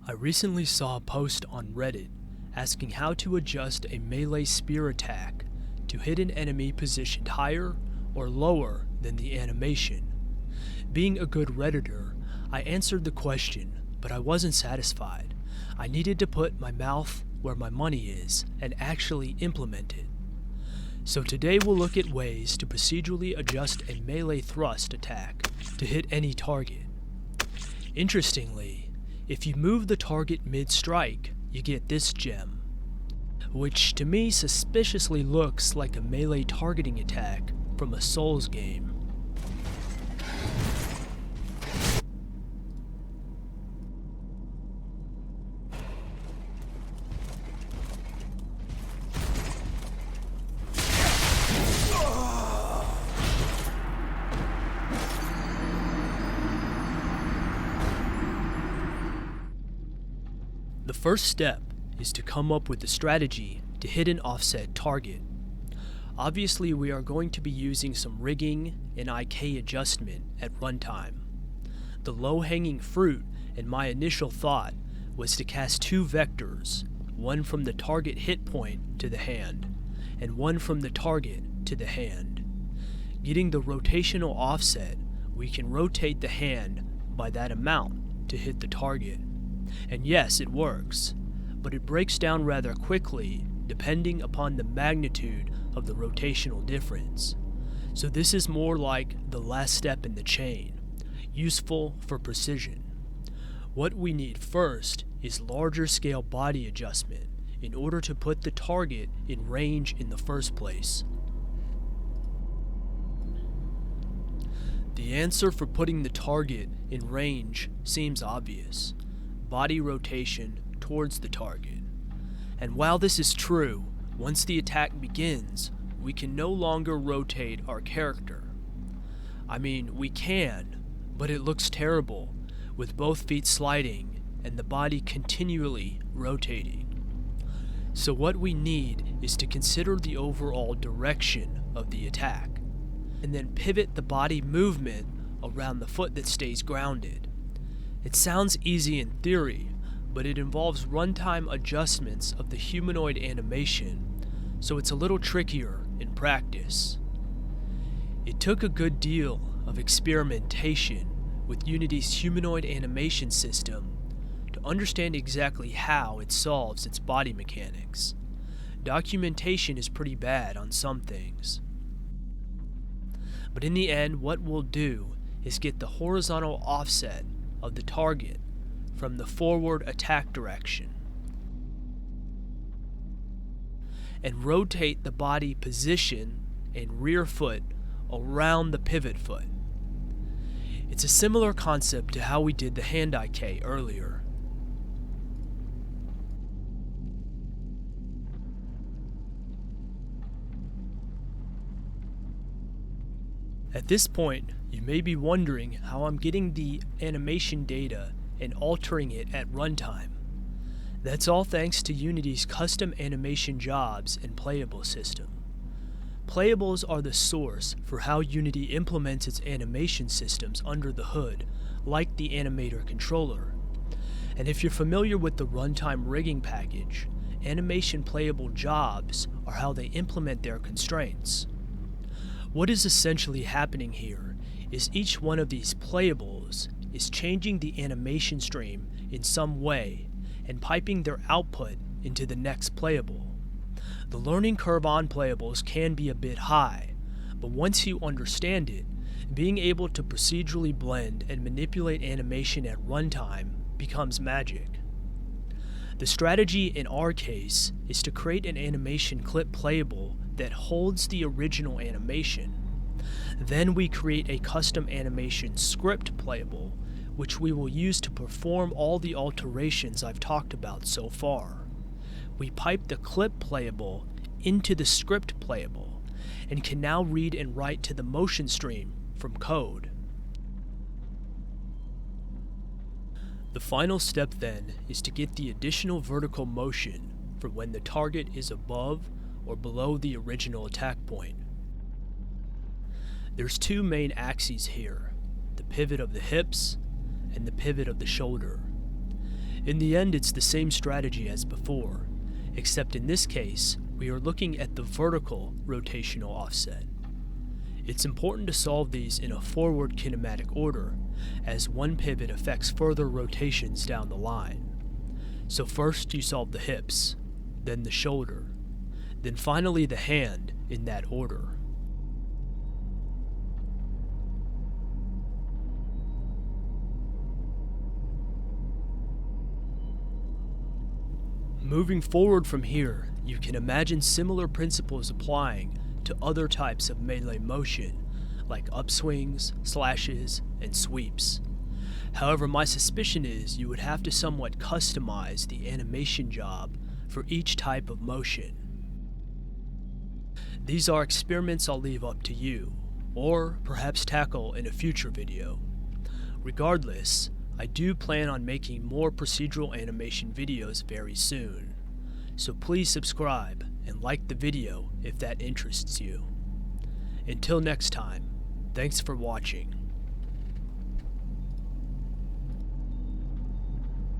I recently saw a post on Reddit asking how to adjust a melee spear attack to hit an enemy positioned higher or lower than the animation. Being a good Redditor, I answered the question, but I wasn't satisfied. I needed to put my mouth where my money is and actually implement it. So today we'll look at ways to procedurally adjust a melee thrust attack to hit any target. Interestingly, if you move the target mid-strike, you get this gem, which to me suspiciously looks like a melee targeting attack from a Souls game. The first step is to come up with a strategy to hit an offset target. Obviously, we are going to be using some rigging and IK adjustment at runtime. The low-hanging fruit in my initial thought was to cast two vectors, one from the target hit point to the hand, and one from the target to the hand. Getting the rotational offset, we can rotate the hand by that amount to hit the target. And yes, it works, but it breaks down rather quickly depending upon the magnitude of the rotational difference. So this is more like the last step in the chain, useful for precision. What we need first is larger scale body adjustment in order to put the target in range in the first place. The answer for putting the target in range seems obvious. Body rotation towards the target. And while this is true, once the attack begins, we can no longer rotate our character. I mean, we can, but it looks terrible, with both feet sliding and the body continually rotating. So what we need is to consider the overall direction of the attack, and then pivot the body movement around the foot that stays grounded. It sounds easy in theory, but it involves runtime adjustments of the humanoid animation, so it's a little trickier in practice. It took a good deal of experimentation with Unity's humanoid animation system to understand exactly how it solves its body mechanics. Documentation is pretty bad on some things. But in the end, what we'll do is get the horizontal offset of the target from the forward attack direction and rotate the body position and rear foot around the pivot foot. It's a similar concept to how we did the hand IK earlier. At this point, you may be wondering how I'm getting the animation data and altering it at runtime. That's all thanks to Unity's custom animation jobs and Playables system. Playables are the source for how Unity implements its animation systems under the hood, like the Animator controller. And if you're familiar with the runtime rigging package, animation playable jobs are how they implement their constraints. What is essentially happening here is each one of these playables is changing the animation stream in some way and piping their output into the next playable. The learning curve on playables can be a bit high, but once you understand it, being able to procedurally blend and manipulate animation at runtime becomes magic. The strategy in our case is to create an animation clip playable that holds the original animation. Then we create a custom animation script playable, which we will use to perform all the alterations I've talked about so far. We pipe the clip playable into the script playable, and can now read and write to the motion stream from code. The final step then is to get the additional vertical motion for when the target is above or below the original attack point. There's two main axes here, the pivot of the hips and the pivot of the shoulder. In the end, it's the same strategy as before, except in this case, we are looking at the vertical rotational offset. It's important to solve these in a forward kinematic order, as one pivot affects further rotations down the line. So first you solve the hips, then the shoulder, then finally the hand in that order. Moving forward from here, you can imagine similar principles applying to other types of melee motion, like upswings, slashes, and sweeps. However, my suspicion is you would have to somewhat customize the animation job for each type of motion. These are experiments I'll leave up to you, or perhaps tackle in a future video. Regardless, I do plan on making more procedural animation videos very soon, so please subscribe and like the video if that interests you. Until next time, thanks for watching.